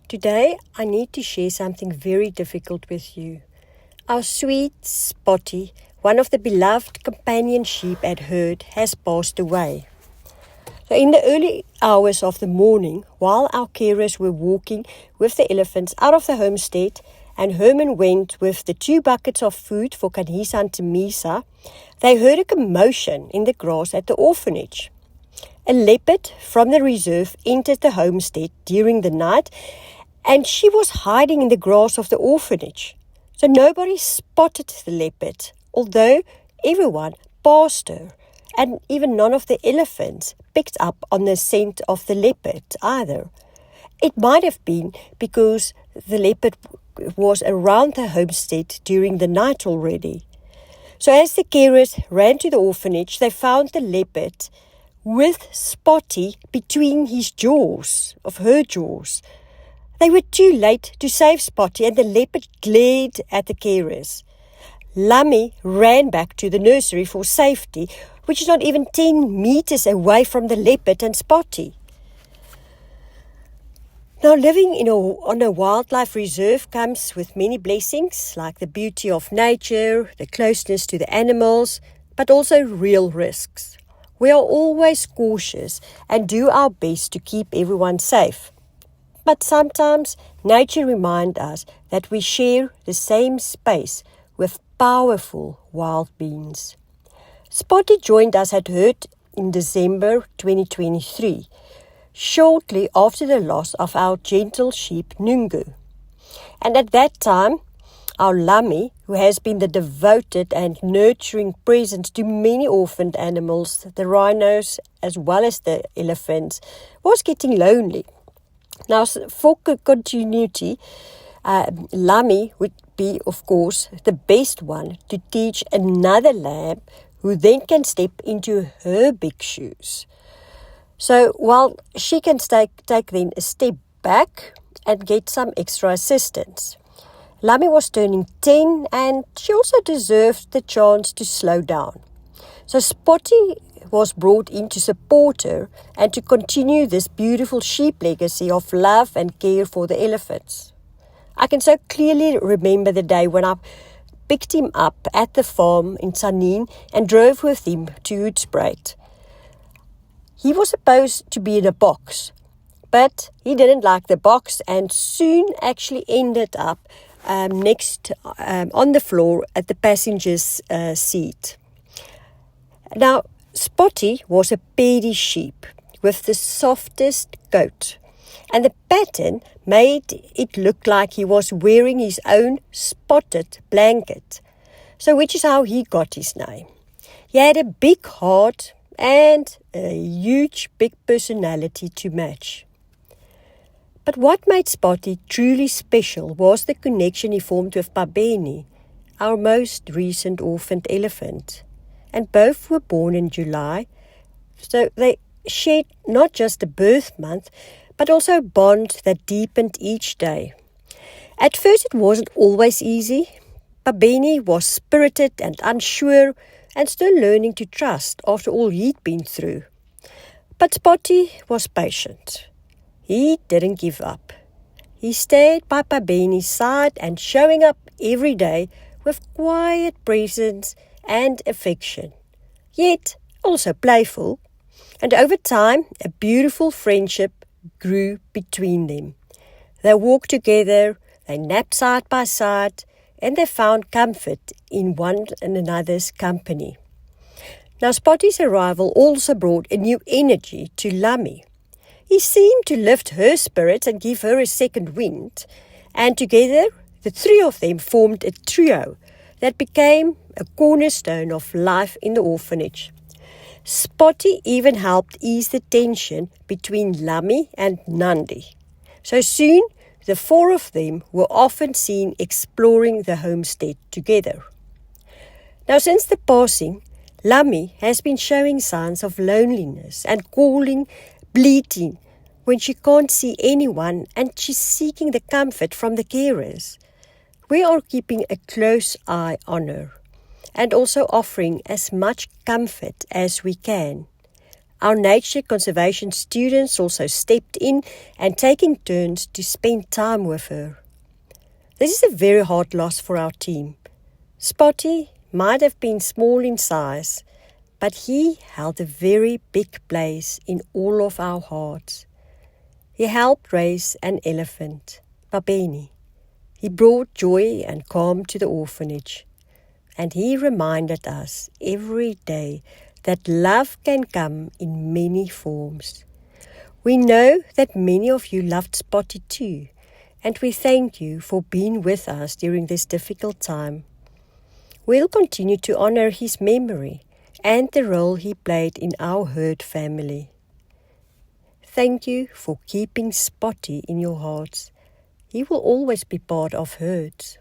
Today, I need to share something very difficult with you. Our sweet Spotty, one of the beloved companion sheep at herd, has passed away. So in the early hours of the morning, while our carers were walking with the elephants out of the homestead, and Herman went with the 2 buckets of food for Kanhisa and Tamisa, they heard a commotion in the grass at the orphanage. A leopard from the reserve entered the homestead during the night, and she was hiding in the grass of the orphanage. So nobody spotted the leopard, although everyone passed her, and even none of the elephants picked up on the scent of the leopard either. It might have been because the leopard was around the homestead during the night already. So as the carers ran to the orphanage, they found the leopard with Spotty between her jaws. They were too late to save Spotty, and the leopard glared at the carers. Lammie ran back to the nursery for safety, which is not even 10 meters away from the leopard and Spotty. Now, living on a wildlife reserve comes with many blessings, like the beauty of nature, the closeness to the animals, but also real risks. We are always cautious and do our best to keep everyone safe. But sometimes nature reminds us that we share the same space with powerful wild beings. Spotty joined us at herd in December 2023, shortly after the loss of our gentle sheep Nungu. And at that time, our Lammie, who has been the devoted and nurturing presence to many orphaned animals, the rhinos as well as the elephants, was getting lonely. Now, for continuity, Lammie would be, of course, the best one to teach another lamb who then can step into her big shoes. So while she can take then a step back and get some extra assistance. Lammie was turning 10 and she also deserved the chance to slow down. So Spotty was brought in to support her and to continue this beautiful sheep legacy of love and care for the elephants. I can so clearly remember the day when I picked him up at the farm in Tzaneen and drove with him to Hoedspruit. He was supposed to be in a box, but he didn't like the box and soon actually ended up next on the floor at the passenger's seat. Now, Spotty was a paddy sheep with the softest coat, and the pattern made it look like he was wearing his own spotted blanket, so which is how he got his name. He had a big heart and a huge big personality to match. But what made Spotty truly special was the connection he formed with Phabeni, our most recent orphaned elephant. And both were born in July, so they shared not just a birth month, but also a bond that deepened each day. At first it wasn't always easy. Babini was spirited and unsure and still learning to trust after all he'd been through. But Spotty was patient. He didn't give up. He stayed by Phabeni's side and showing up every day with quiet presence and affection, yet also playful. And over time, a beautiful friendship grew between them. They walked together, they napped side by side, and they found comfort in one another's company. Now, Spotty's arrival also brought a new energy to Lammie. He seemed to lift her spirits and give her a second wind, and together the 3 of them formed a trio that became a cornerstone of life in the orphanage. Spotty even helped ease the tension between Lammie and Nandi. So soon, the 4 of them were often seen exploring the homestead together. Now, since the passing, Lammie has been showing signs of loneliness and calling, bleating when she can't see anyone and she's seeking the comfort from the carers. We are keeping a close eye on her and also offering as much comfort as we can. Our nature conservation students also stepped in and taking turns to spend time with her. This is a very hard loss for our team. Spotty might have been small in size, but he held a very big place in all of our hearts. He helped raise an elephant, Babini. He brought joy and calm to the orphanage. And he reminded us every day that love can come in many forms. We know that many of you loved Spotty too, and we thank you for being with us during this difficult time. We'll continue to honor his memory and the role he played in our herd family. Thank you for keeping Spotty in your hearts. He will always be part of herds.